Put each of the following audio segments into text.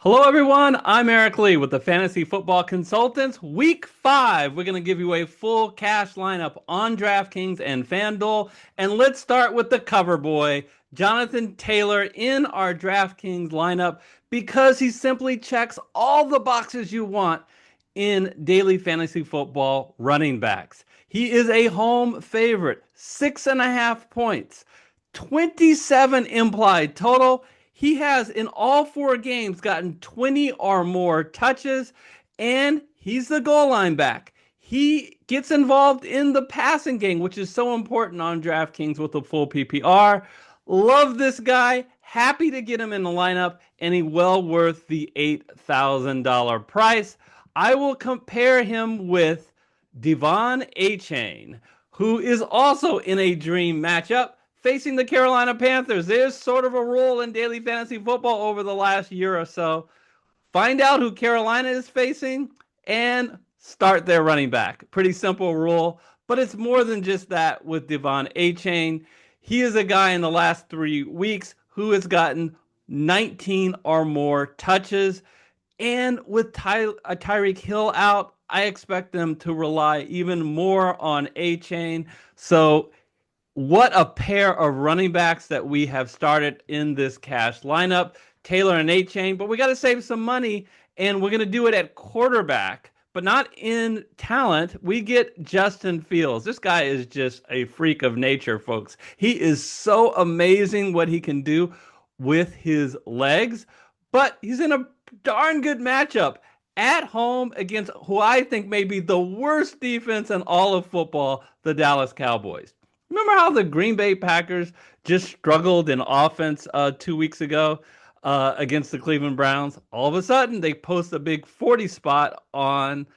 Hello, everyone. I'm Eric Lee with the Fantasy Football Consultants. Week 5, we're going to give you a full cash lineup on DraftKings and FanDuel. And let's start with the cover boy, Jonathan Taylor, in our DraftKings lineup because he simply checks all the boxes you want in daily fantasy football running backs. He is a home favorite, 6.5 points, 27 implied total. He has, in all 4 games, gotten 20 or more touches, and he's the goal line back. He gets involved in the passing game, which is so important on DraftKings with the full PPR. Love this guy. Happy to get him in the lineup, and he well worth the $8,000 price. I will compare him with Devon Achane, who is also in a dream matchup facing the Carolina Panthers. There's sort of a rule in daily fantasy football over the last year or so. Find out who Carolina is facing and start their running back. Pretty simple rule, but it's more than just that with Devon Achane. He is a guy in the last 3 weeks who has gotten 19 or more touches. And with Tyreek Hill out, I expect them to rely even more on Achane. So what a pair of running backs that we have started in this cash lineup, Taylor and Achane. But we got to save some money, and we're going to do it at quarterback, but not in talent. We get Justin Fields. This guy is just a freak of nature, folks. He is so amazing what he can do with his legs, but he's in a darn good matchup at home against who I think may be the worst defense in all of football, the Dallas Cowboys. Remember how the Green Bay Packers just struggled in offense 2 weeks ago against the Cleveland Browns? All of a sudden, they post a big 40 spot on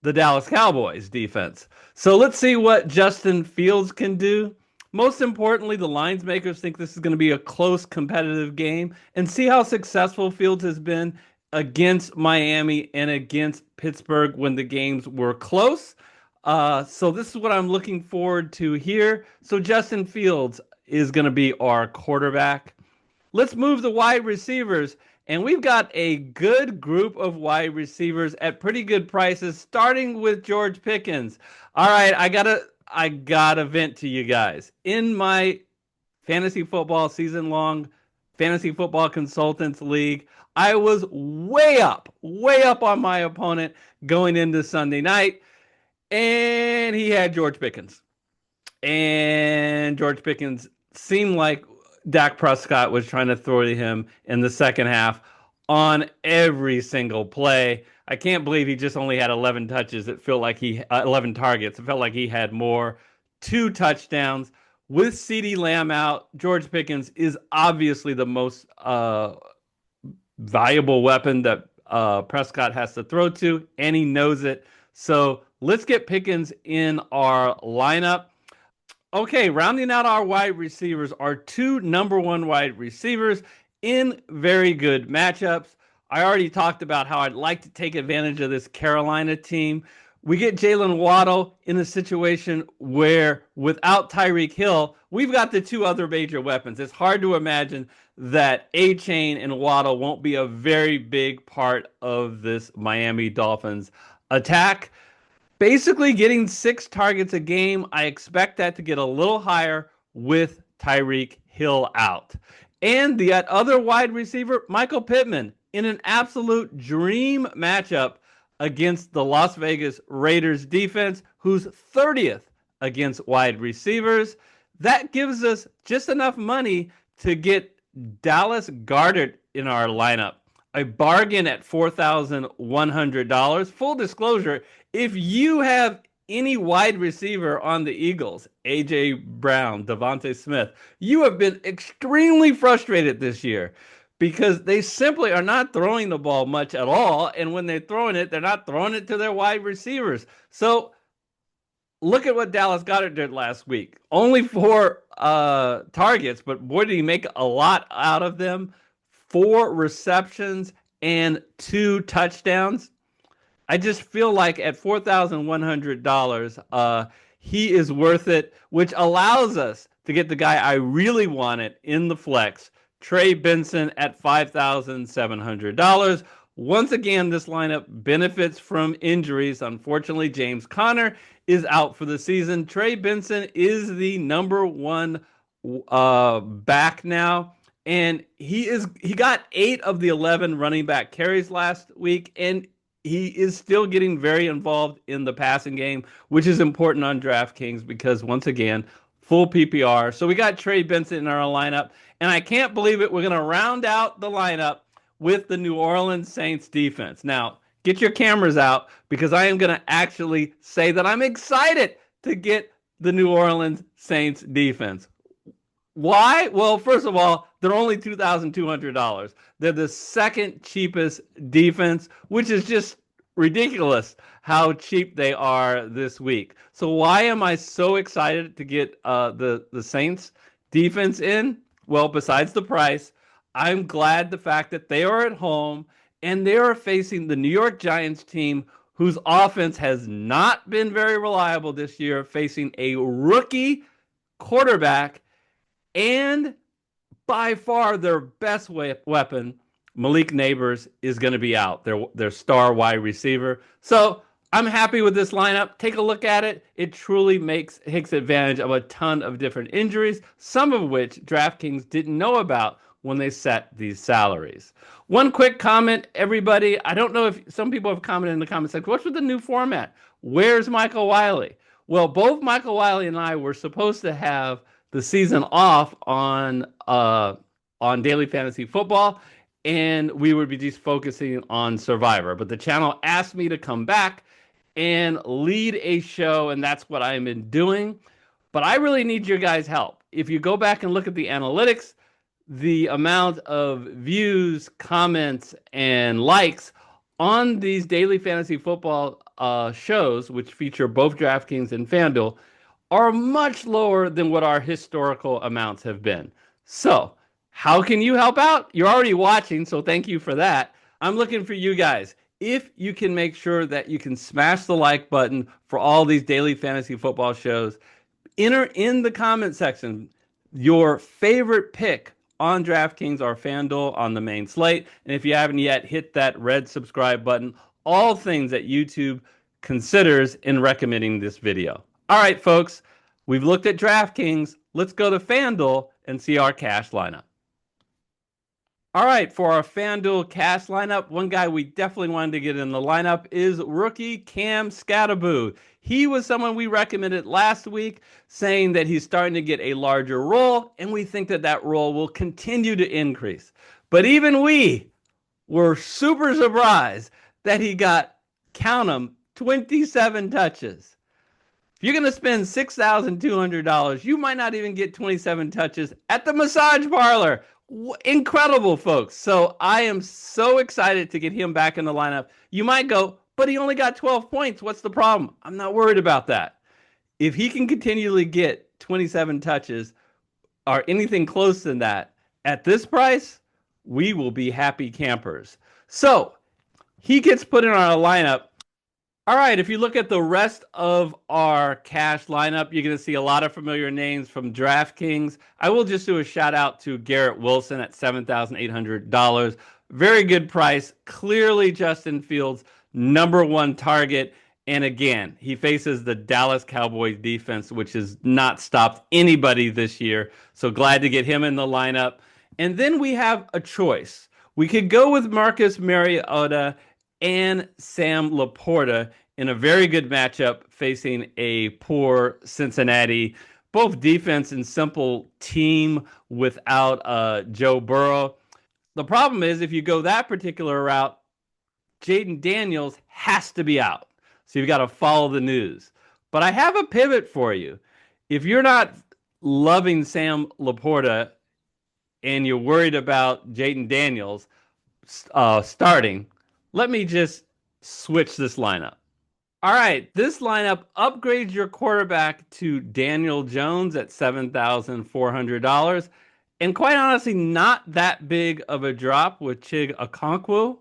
the Dallas Cowboys defense. So let's see what Justin Fields can do. Most importantly, the lines makers think this is going to be a close competitive game, and see how successful Fields has been against Miami and against Pittsburgh when the games were close. So this is what I'm looking forward to here. So Justin Fields is going to be our quarterback. Let's move the wide receivers. And we've got a good group of wide receivers at pretty good prices, starting with George Pickens. All right, I gotta vent to you guys. In my fantasy football season-long fantasy football consultants league, I was way up on my opponent going into Sunday night. And he had George Pickens. And George Pickens seemed like Dak Prescott was trying to throw to him in the second half on every single play. I can't believe he just only had 11 touches. It felt like 11 targets. It felt like he had more. 2 touchdowns. With CeeDee Lamb out, George Pickens is obviously the most valuable weapon that Prescott has to throw to, and he knows it. So let's get Pickens in our lineup. Okay, rounding out our wide receivers are 2 number 1 wide receivers in very good matchups. I already talked about how I'd like to take advantage of this Carolina team. We get Jalen Waddle in a situation where without Tyreek Hill, we've got the 2 other major weapons. It's hard to imagine that Achane and Waddle won't be a very big part of this Miami Dolphins attack. Basically getting 6 targets a game. I expect that to get a little higher with Tyreek Hill out. And the other wide receiver, Michael Pittman, in an absolute dream matchup against the Las Vegas Raiders defense, who's 30th against wide receivers. That gives us just enough money to get Dallas Goedert in our lineup. A bargain at $4,100. Full disclosure, if you have any wide receiver on the Eagles, A.J. Brown, Devontae Smith, you have been extremely frustrated this year because they simply are not throwing the ball much at all. And when they're throwing it, they're not throwing it to their wide receivers. So look at what Dallas Goedert did last week. Only 4 targets, but boy, did he make a lot out of them. 4 receptions and 2 touchdowns. I just feel like at $4,100, he is worth it, which allows us to get the guy I really wanted in the flex, Trey Benson at $5,700. Once again, this lineup benefits from injuries. Unfortunately, James Conner is out for the season. Trey Benson is the number one back now, and he got 8 of the 11 running back carries last week, and he is still getting very involved in the passing game, which is important on DraftKings because, once again, full PPR. So we got Trey Benson in our lineup, and I can't believe it. We're going to round out the lineup with the New Orleans Saints defense. Now, get your cameras out because I am going to actually say that I'm excited to get the New Orleans Saints defense. Why? Well, first of all, they're only $2,200. They're the second cheapest defense, which is just ridiculous how cheap they are this week. So why am I so excited to get the Saints defense in? Well, besides the price, I'm glad the fact that they are at home and they are facing the New York Giants team whose offense has not been very reliable this year, facing a rookie quarterback and by far their best weapon, Malik Neighbors, is going to be out, their star wide receiver. So I'm happy with this lineup. Take a look at it. It truly takes advantage of a ton of different injuries, some of which DraftKings didn't know about when they set these salaries. One quick comment, everybody. I don't know if some people have commented in the comment section. What's with the new format? Where's Michael Wiley? Well, both Michael Wiley and I were supposed to have the season off on Daily Fantasy Football, and we would be just focusing on Survivor. But the channel asked me to come back and lead a show, and that's what I've been doing. But I really need your guys' help. If you go back and look at the analytics, the amount of views, comments, and likes on these Daily Fantasy Football shows, which feature both DraftKings and FanDuel, are much lower than what our historical amounts have been. So, how can you help out? You're already watching, so thank you for that. I'm looking for you guys. If you can make sure that you can smash the like button for all these Daily Fantasy Football shows, enter in the comment section your favorite pick on DraftKings or FanDuel on the main slate. And if you haven't yet, hit that red subscribe button. All things that YouTube considers in recommending this video. All right, folks, we've looked at DraftKings. Let's go to FanDuel and see our cash lineup. All right, for our FanDuel cash lineup, one guy we definitely wanted to get in the lineup is rookie Cam Skattebo. He was someone we recommended last week, saying that he's starting to get a larger role, and we think that that role will continue to increase. But even we were super surprised that he got, count them, 27 touches. If you're going to spend $6,200, you might not even get 27 touches at the massage parlor. Incredible, folks. So I am so excited to get him back in the lineup. You might go, but he only got 12 points. What's the problem? I'm not worried about that. If he can continually get 27 touches or anything close to that at this price, we will be happy campers. So he gets put in our lineup. All right, if you look at the rest of our cash lineup, you're going to see a lot of familiar names from DraftKings. I will just do a shout out to Garrett Wilson at $7,800. Very good price. Clearly Justin Fields' number one target. And again, he faces the Dallas Cowboys defense, which has not stopped anybody this year. So glad to get him in the lineup. And then we have a choice. We could go with Marcus Mariota and Sam Laporta in a very good matchup facing a poor Cincinnati, both defense and simple team without Joe Burrow. The problem is if you go that particular route, Jaden Daniels has to be out. So you've got to follow the news. But I have a pivot for you. If you're not loving Sam Laporta and you're worried about Jaden Daniels starting, let me just switch this lineup. All right, this lineup upgrades your quarterback to Daniel Jones at $7,400. And quite honestly, not that big of a drop with Chig Okonkwo.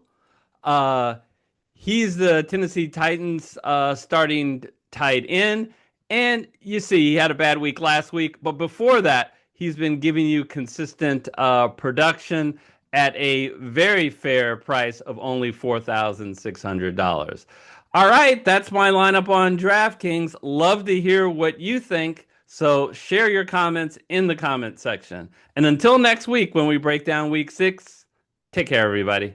He's the Tennessee Titans starting tight end. And you see, he had a bad week last week. But before that, He's been giving you consistent production at a very fair price of only $4,600. All right, that's my lineup on DraftKings. Love to hear what you think. So share your comments in the comment section. And until next week, when we break down week 6, take care, everybody.